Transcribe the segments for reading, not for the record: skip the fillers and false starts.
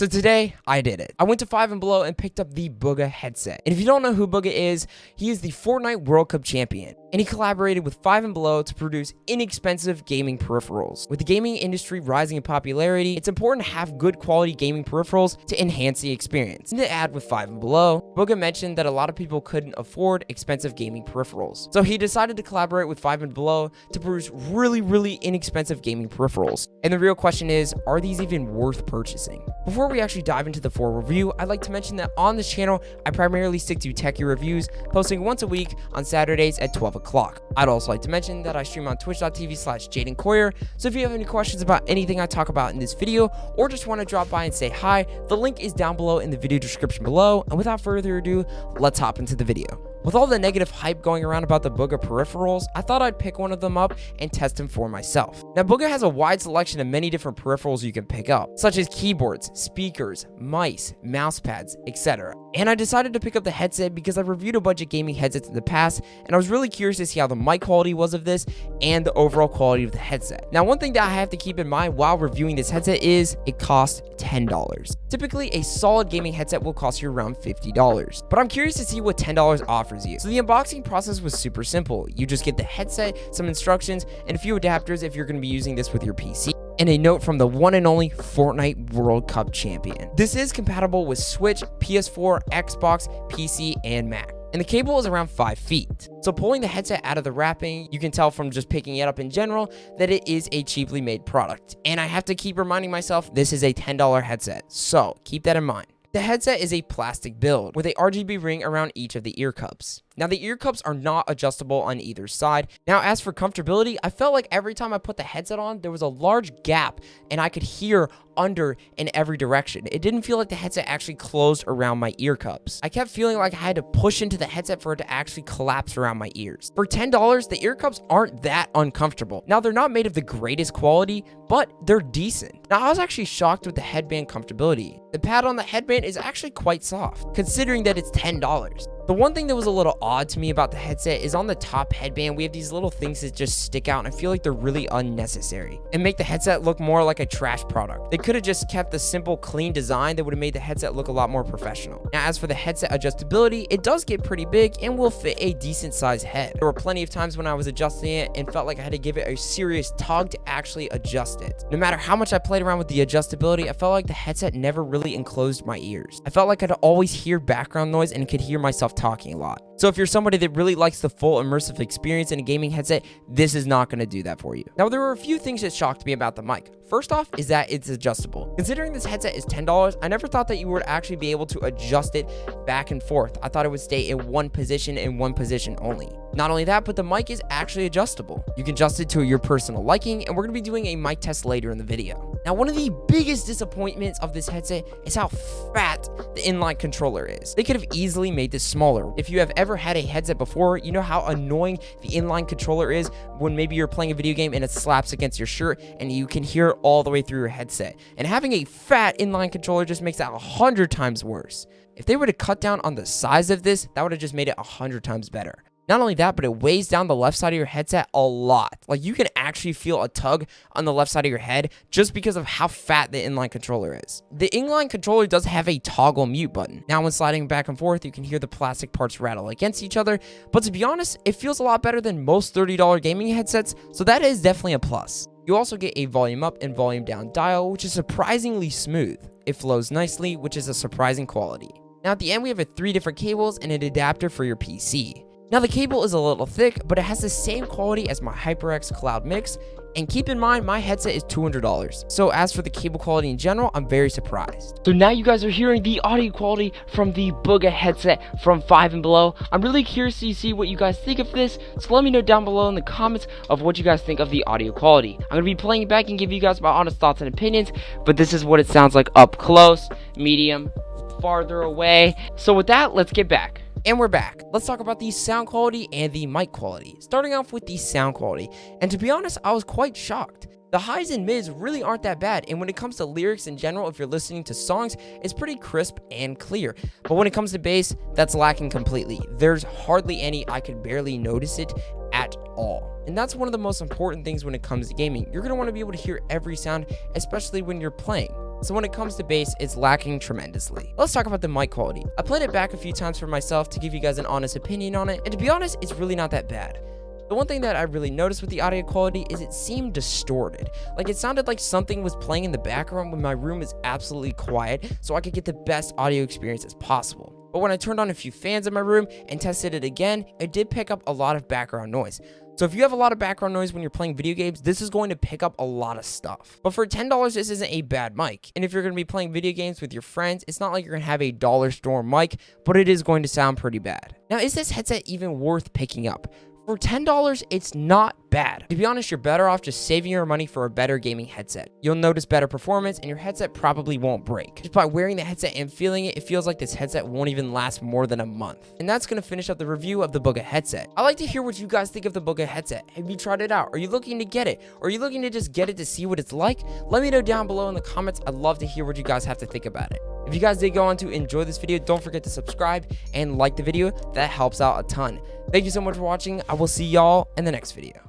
So today, I did it. I went to Five and Below and picked up the Bugha headset. And if you don't know who Bugha is, he is the Fortnite World Cup champion. And he collaborated with Five and Below to produce inexpensive gaming peripherals. With the gaming industry rising in popularity, it's important to have good quality gaming peripherals to enhance the experience. In the ad with Five and Below, Bugha mentioned that a lot of people couldn't afford expensive gaming peripherals. So he decided to collaborate with Five and Below to produce really inexpensive gaming peripherals. And the real question is, are these even worth purchasing? Before we actually dive into the full review, I'd like to mention that on this channel, I primarily stick to techie reviews, posting once a week on Saturdays at 12 o'clock. I'd also like to mention that I stream on twitch.tv/JadenCoyer, so if you have any questions about anything I talk about in this video, or just want to drop by and say hi, the link is down below in the video description below, and without further ado, let's hop into the video. With all the negative hype going around about the Bugha peripherals, I thought I'd pick one of them up and test them for myself. Now, Bugha has a wide selection of many different peripherals you can pick up, such as keyboards, speakers, mice, mouse pads, etc. And I decided to pick up the headset because I've reviewed a bunch of gaming headsets in the past, and I was really curious to see how the mic quality was of this and the overall quality of the headset. Now, one thing that I have to keep in mind while reviewing this headset is it costs $10. Typically, a solid gaming headset will cost you around $50, but I'm curious to see what $10 offers you. So the unboxing process was super simple. You just get the headset, some instructions, and a few adapters if you're going to be using this with your PC. And a note from the one and only Fortnite World Cup champion. This is compatible with Switch, PS4, Xbox, PC, and Mac. And the cable is around 5 feet. So pulling the headset out of the wrapping, you can tell from just picking it up in general that it is a cheaply made product. And I have to keep reminding myself this is a $10 headset, so keep that in mind. The headset is a plastic build with a RGB ring around each of the ear cups. Now, the ear cups are not adjustable on either side. Now, as for comfortability, I felt like every time I put the headset on, there was a large gap and I could hear under in every direction. It didn't feel like the headset actually closed around my ear cups. I kept feeling like I had to push into the headset for it to actually collapse around my ears. For $10, the ear cups aren't that uncomfortable. Now, they're not made of the greatest quality, but they're decent. Now, I was actually shocked with the headband comfortability. The pad on the headband is actually quite soft, considering that it's $10. The one thing that was a little odd to me about the headset is on the top headband, we have these little things that just stick out, and I feel like they're really unnecessary and make the headset look more like a trash product. They could have just kept the simple, clean design that would have made the headset look a lot more professional. Now, as for the headset adjustability, it does get pretty big and will fit a decent sized head. There were plenty of times when I was adjusting it and felt like I had to give it a serious tug to actually adjust it. No matter how much I played around with the adjustability, I felt like the headset never really enclosed my ears. I felt like I'd always hear background noise and could hear myself talking a lot. So if you're somebody that really likes the full immersive experience in a gaming headset, this is not going to do that for you. Now, there were a few things that shocked me about the mic. First off is that it's adjustable. Considering this headset is $10, I never thought that you would actually be able to adjust it back and forth. I thought it would stay in one position and one position only. Not only that, but the mic is actually adjustable. You can adjust it to your personal liking, and we're going to be doing a mic test later in the video. Now, one of the biggest disappointments of this headset is how fat the inline controller is. They could have easily made this smaller. If you have ever had a headset before, you know how annoying the inline controller is when maybe you're playing a video game and it slaps against your shirt and you can hear it all the way through your headset. And having a fat inline controller just makes that 100 times worse. If they were to cut down on the size of this, that would have just made it 100 times better. Not only that, but it weighs down the left side of your headset a lot. Like, you can actually feel a tug on the left side of your head just because of how fat the inline controller is. The inline controller does have a toggle mute button. Now, when sliding back and forth, you can hear the plastic parts rattle against each other. But to be honest, it feels a lot better than most $30 gaming headsets, so that is definitely a plus. You also get a volume up and volume down dial, which is surprisingly smooth. It flows nicely, which is a surprising quality. Now, at the end, we have 3 different cables and an adapter for your PC. Now, the cable is a little thick, but it has the same quality as my HyperX Cloud Mix, and keep in mind, my headset is $200. So as for the cable quality in general, I'm very surprised. So now you guys are hearing the audio quality from the Bugha headset from Five and Below. I'm really curious to see what you guys think of this, so let me know down below in the comments of what you guys think of the audio quality. I'm going to be playing it back and give you guys my honest thoughts and opinions, but this is what it sounds like up close, medium, farther away. So with that, let's get back. And we're back. Let's talk about the sound quality and the mic quality. Starting off with the sound quality. And to be honest, I was quite shocked. The highs and mids really aren't that bad, and when it comes to lyrics in general, if you're listening to songs, it's pretty crisp and clear. But when it comes to bass, that's lacking completely. There's hardly any. I could barely notice it at all. And that's one of the most important things when it comes to gaming. You're going to want to be able to hear every sound, especially when you're playing. So when it comes to bass, it's lacking tremendously. Let's talk about the mic quality. I played it back a few times for myself to give you guys an honest opinion on it, and to be honest, it's really not that bad. The one thing that I really noticed with the audio quality is it seemed distorted. Like it sounded like something was playing in the background when my room is absolutely quiet, so I could get the best audio experience as possible. But when I turned on a few fans in my room and tested it again, it did pick up a lot of background noise. So if you have a lot of background noise when you're playing video games, this is going to pick up a lot of stuff. But for $10, this isn't a bad mic. And if you're going to be playing video games with your friends, it's not like you're going to have a dollar store mic, but it is going to sound pretty bad. Now, is this headset even worth picking up? For $10, it's not bad. To be honest, you're better off just saving your money for a better gaming headset. You'll notice better performance and your headset probably won't break. Just by wearing the headset and feeling it, it feels like this headset won't even last more than a month. And that's going to finish up the review of the Bugha headset. I'd like to hear what you guys think of the Bugha headset. Have you tried it out? Are you looking to get it? Or are you looking to just get it to see what it's like? Let me know down below in the comments. I'd love to hear what you guys have to think about it. If you guys did go on to enjoy this video, don't forget to subscribe and like the video. That helps out a ton. Thank you so much for watching. I will see y'all in the next video.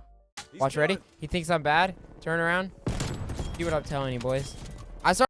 Watch, ready? He thinks I'm bad. Turn around. See what I'm telling you, boys. I started